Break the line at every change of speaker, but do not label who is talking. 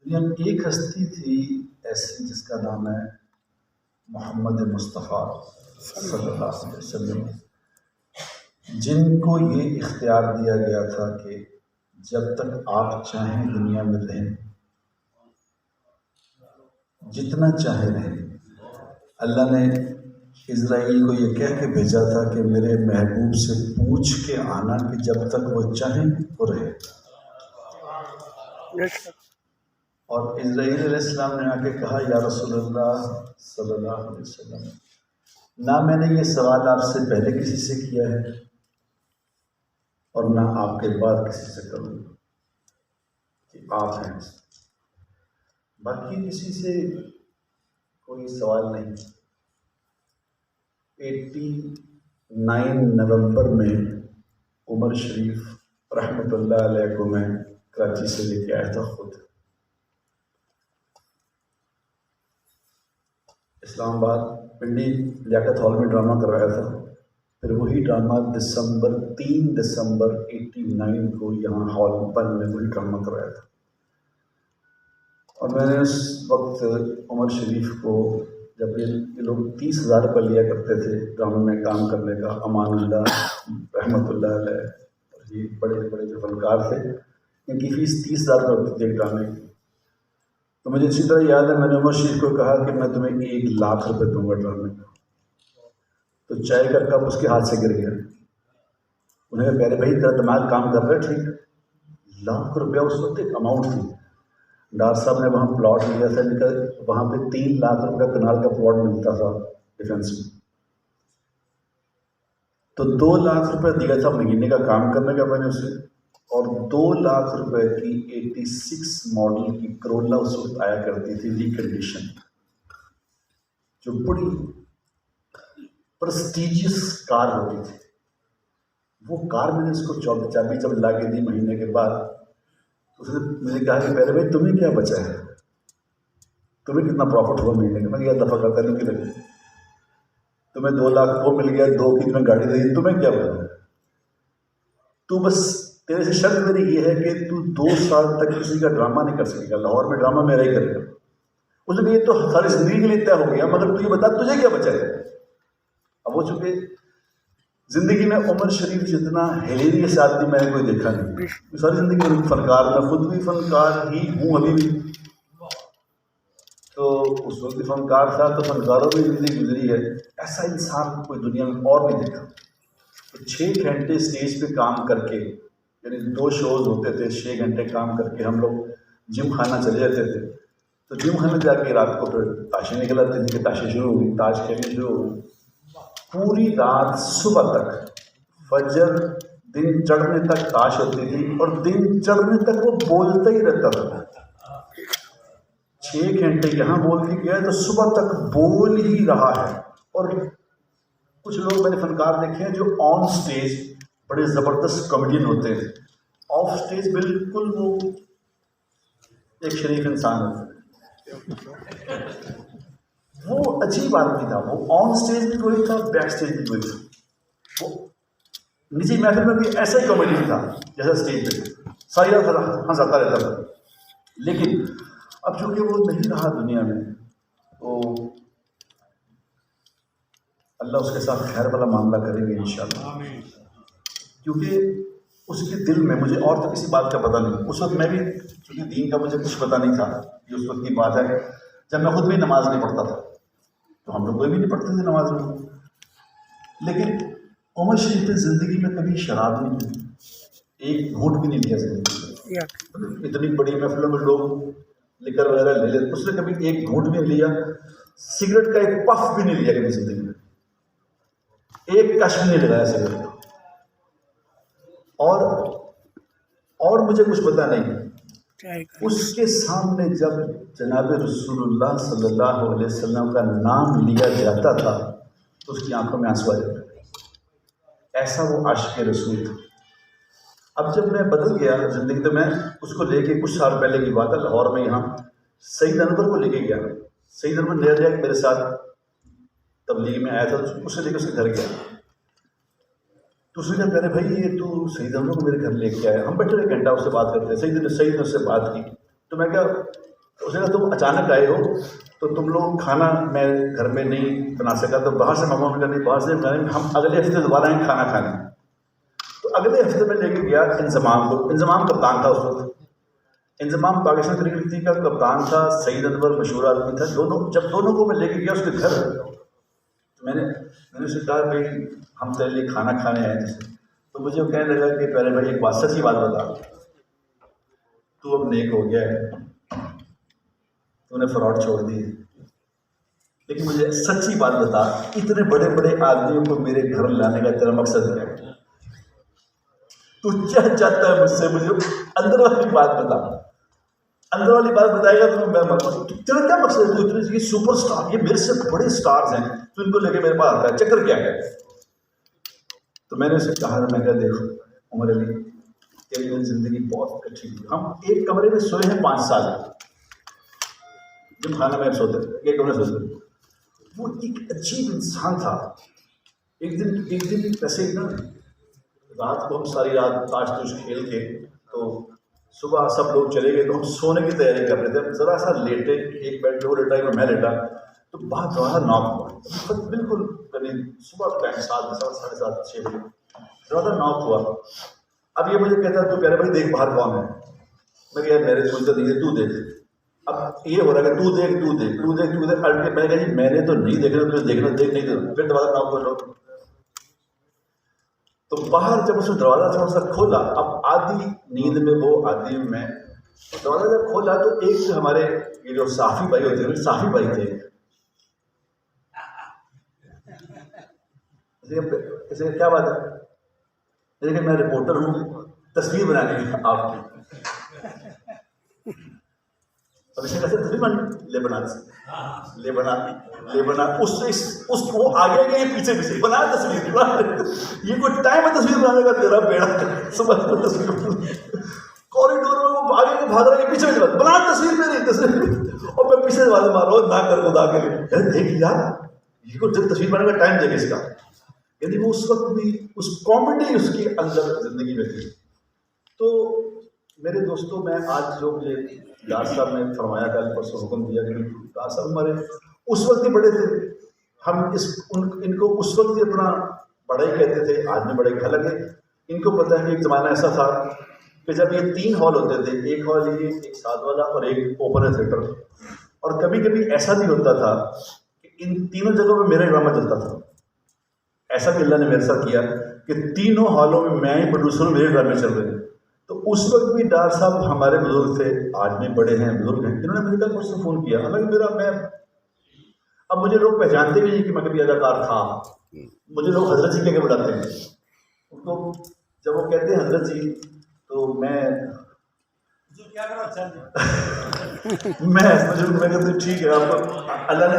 दुनिया में एक हस्ती थी ऐसी जिसका नाम है मोहम्मद मुस्तफ़ा सल्लल्लाहु अलैहि वसल्लम, जिनको ये इख्तियार दिया गया था कि जब तक आप चाहें दुनिया में रहें, जितना चाहे रहें। अल्लाह ने इज़राइल को ये कह के भेजा था कि मेरे महबूब से पूछ के आना कि जब तक वो चाहें वो रहे। और इज़राइल अलैहिस्सलाम ने आके कहा, या रसूलल्लाह सल्लल्लाहु अलैहि वसल्लम, ना मैंने ये सवाल आपसे पहले किसी से किया है और ना आपके बाद किसी से करूँगा कि आप हैं, बाकी किसी से कोई सवाल नहीं। 89 नवंबर में उमर शरीफ रहमतुल्लाह अलैह को मैं कराची से लेके आया था खुद इस्लामाबाद। पिंडी लियाकत हॉल में ड्रामा करवाया था। फिर वही ड्रामा 3 दिसंबर 89 को यहाँ हॉल पर में वही ड्रामा करवाया था। और मैंने उस वक्त उमर शरीफ को, जब ये लोग 30,000 रुपये लिया करते थे ड्रामा में काम करने का, अमानुल्लाह रहमतुल्लाह अलैह, और ये बड़े बड़े जो फनकार थे, इनकी फ़ीस 30,000 रुपये होती थी एक ड्रामे की। तो मुझे इसी तरह याद है, मैंने उमर शरीफ को कहा कि मैं तुम्हें 1 लाख रुपए दूंगा ड्रामे का। तो चाय का कप उसके हाथ से गिर गया। उन्हें कह रहे, भाई तेरा दिमाग काम कर रहा है ठीक? लाख रुपया उस वक्त एक अमाउंट थी। डार साहब ने वहाँ प्लॉट लिया था, इनका वहाँ पे 3 लाख रुपये कनाल का प्लॉट मिलता था डिफेंस में। तो 2 लाख रुपए दिया था महीने का काम करने का मैंने उसे, और 2 लाख रुपए की 86 मॉडल की करोला उस वक्त आया करती थी रिकंडीशन, जो बड़ी प्रेस्टीजियस कार होती थी। वो कार मैंने उसको चाबी जब ला के दी महीने के बाद, उसने मुझे कहा कि पहले भाई तुम्हें क्या बचा है, तुम्हें कितना प्रॉफिट हुआ महीने का? मैं यह दफ़ा करता नहीं कि लगे तुम्हें 2 लाख वो मिल गया, 2 की तुम्हें गाड़ी दी, तुम्हें क्या बचा? तू बस, तेरे से शर्त मेरी ये है कि तू 2 साल तक किसी का ड्रामा नहीं कर सकेगा, लाहौर में ड्रामा मेरा ही करेगा। उसने ये तो सारी जिंदगी के लिए तय हो गया, मगर तू ये बता तुझे क्या बचा है? अब वो चूंकि जिंदगी में उमर शरीफ जितना हिलेरियस आदमी मैंने कोई देखा नहीं। सारी जिंदगी में फनकार, मैं खुद भी फनकार ही हूँ अभी भी। तो उस वक्त भी फनकार था, तो फनकारों में जिंदगी गुजरी है। ऐसा इंसान कोई दुनिया में और नहीं देखा। तो 6 घंटे स्टेज पे काम करके, यानी 2 शोज होते थे, 6 घंटे काम करके हम लोग जिम खाना चले जाते थे। तो जिम खाने जाके रात को फिर ताशें निकल आती थी कि ताशें शुरू हो गई, ताश खेलने शुरू हो गई। पूरी रात सुबह तक, फजर दिन चढ़ने तक ताश होती थी, और दिन चढ़ने तक वो बोलता ही रहता था। 6 घंटे यहाँ बोल के गया तो सुबह तक बोल ही रहा है। और कुछ लोग मैंने फनकार देखे हैं जो ऑन स्टेज बड़े ज़बरदस्त कॉमेडियन होते हैं, ऑफ स्टेज बिल्कुल वो एक शरीफ इंसान होता है। वो अजीब आदमी था। वो ऑन स्टेज भी वही था, बैक स्टेज भी वही था। वो निजी महफिल में भी ऐसा ही कॉमेडियन था जैसा स्टेज पे, सारी रात हंसाता रहता था। लेकिन अब चूंकि वो नहीं रहा दुनिया में, तो अल्लाह उसके साथ खैर वाला मामला करेंगे इंशाअल्लाह। क्योंकि उसके दिल में, मुझे और तो किसी बात का पता नहीं, उस वक्त मैं भी, क्योंकि दीन का मुझे कुछ पता नहीं था, ये उस वक्त की बात है जब मैं खुद भी नमाज नहीं पढ़ता था। तो हम लोग कोई भी नहीं पढ़ते थे नमाज में। लेकिन उमर शरीफ ने ज़िंदगी में कभी शराब नहीं पी, एक घूंट भी नहीं लिया ज़िंदगी में। इतनी बड़ी महफिलों में लोग लिकर वगैरह ले लेते, उसने कभी एक घूंट भी लिया। सिगरेट का एक पफ भी नहीं लिया कभी ज़िंदगी में, एक कश भी नहीं लगाया सिगरेट का। और मुझे कुछ पता नहीं। उसके सामने जब जनाब रसूलुल्लाह सल्लल्लाहु अलैहि वसल्लम का नाम लिया जाता था तो उसकी आंखों में आंसू आ जाते थे। ऐसा वो आशिक़ रसूल था। अब जब मैं बदल गया ज़िंदगी, तो मैं उसको लेके, कुछ साल पहले की बात है, लाहौर में यहाँ सईद अनवर को लेके गया। सईद अनवर नया मेरे साथ तबलीग में आया था, उसे लेकर उसके घर गया। तो उसने कहा, अरे भाई ये तू सईद अनवर को मेरे घर लेके आया। हम बैठे 1 घंटा उससे बात करते, सईद ने उससे बात की। तो मैं क्या, तो उसने कहा तुम अचानक आए हो तो तुम लोग खाना मैं घर में नहीं बना सका तो बाहर से मंगवाने का, नहीं बाहर से मंगाने, हम अगले हफ्ते दोबारा आए खाना खाने। तो अगले हफ्ते में लेके गया इंजमाम को। इंजमाम कप्तान था उस वक्त। इंजमाम पाकिस्तान क्रिकेट टीम का कप्तान था, सईद अनवर मशहूर आदमी था। जब दोनों को मैं लेके गया उसके घर, तो मैंने उससे कहा भाई हम तेरे लिए खाना खाने आए थे। तो मुझे वो कहने लगा कि पहले भाई एक बात, सच्ची बात बता, तू अब नेक हो गया है, तूने फ्रॉड छोड़ दी, लेकिन मुझे सच्ची बात बता, इतने बड़े बड़े आदमियों को मेरे घर लाने का तेरा मकसद क्या है? तू क्या चाहता है मुझसे? मुझे अंदर वाली बात बता। अंदर वाली बात बताएगा तो मैं तेरा क्या मकसद है? तू इतने सुपर स्टार, ये मेरे से बड़े स्टार्स हैं, तू इनको लेके मेरे पास आता है, चक्कर क्या है? तो मैंने उसे कहा, मैं क्या देखो उमर अली, तेरी जिंदगी बहुत अच्छी थी, हम एक कमरे में सोए हैं 5 साल, जिम खाना में सोते एक कमरे में सोते। वो एक अजीब इंसान था। एक दिन ऐसे ना रात को हम सारी रात ताश तूश खेल के, तो सुबह सब लोग चले गए, तो हम सोने की तैयारी कर रहे थे। ज़रा सा लेटे, एक बेड पे वो लेटा है, मैं लेटा, तो बाहर दरवाज़ा नॉक हुआ, तो बिल्कुल करीब सुबह टाइम 7, 7:30, 6 बजे दरवाज़ा नॉक हुआ। अब ये मुझे कहता तू प्यारे भाई देख बाहर कौन है। मैं यार मेरे मुझे तो नहीं है, तू देख। अब ये हो रहा है कि तू देख तू देख तू देख तू देख। अल्टीमेट मैंने कहा जी मैंने तो नहीं देखना, तुझे देखना देख नहीं दे। फिर दरवाज़ा नॉक कर लो। तो बाहर जब उसने दरवाज़ा थोड़ा सा खोला, अब आधी नींद में वो आधी में, तो दरवाज़ा जब खोला तो एक हमारे ये जो साफ़ी भाई होते हैं, साफ़ी भाई थे, इसे क्या बात है, लेकिन मैं रिपोर्टर हूँ तस्वीर बनाने की आपकी। अब इसे कैसे तस्वीर बन लेबना उससे वो आगे गए पीछे बना तस्वीर। ये कोई टाइम है तस्वीर बनाने का? तेरा बेड़ा समझ लो। तस्वीर कॉरिडोर में वो आगे के भाग रहा है, पीछे बना तस्वीर मेरी, और मैं पीछे वाले मारो ना कर खुदा के लिए। देख यार ये को जब तस्वीर बनाने का टाइम देखे इसका, यदि वो उस वक्त भी उस कॉमेडी उसके अंदर जिंदगी में थी। तो मेरे दोस्तों, मैं आज जो मुझे दास साहब ने फरमाया, कल परसों हुक्म दिया कि दास साहब हमारे उस वक्त ही बड़े थे, हम इनको उस वक्त ही अपना बड़ा ही कहते थे, आज में बड़े ख्याल लगे। इनको पता है कि एक ज़माना ऐसा था कि जब ये 3 हॉल होते थे, एक हॉल ये, एक साथ वाला और एक ओपन थिएटर, और कभी कभी ऐसा भी होता था कि इन तीनों जगहों पर मेरा ड्रामा चलता था। ऐसा भी अल्लाह ने मेरे साथ किया कि तीनों हॉलों में मैं ही प्रोड्यूसर हूँ, मेरे ड्रामे चल रहे हैं। तो उस वक्त भी डार साहब हमारे बुजुर्ग थे, आज भी बड़े हैं, बुजुर्ग हैं। इन्होंने मुझे कल मुझसे फ़ोन किया, हालांकि अब मुझे लोग पहचानते भी नहीं कि मैं कभी अदाकार था। मुझे लोग हजरत जी कह के बुलाते हैं। तो जब वो कहते हैं हजरत जी, तो मैं क्या करो अच्छा मैं कहते ठीक है, आपको अल्लाह ने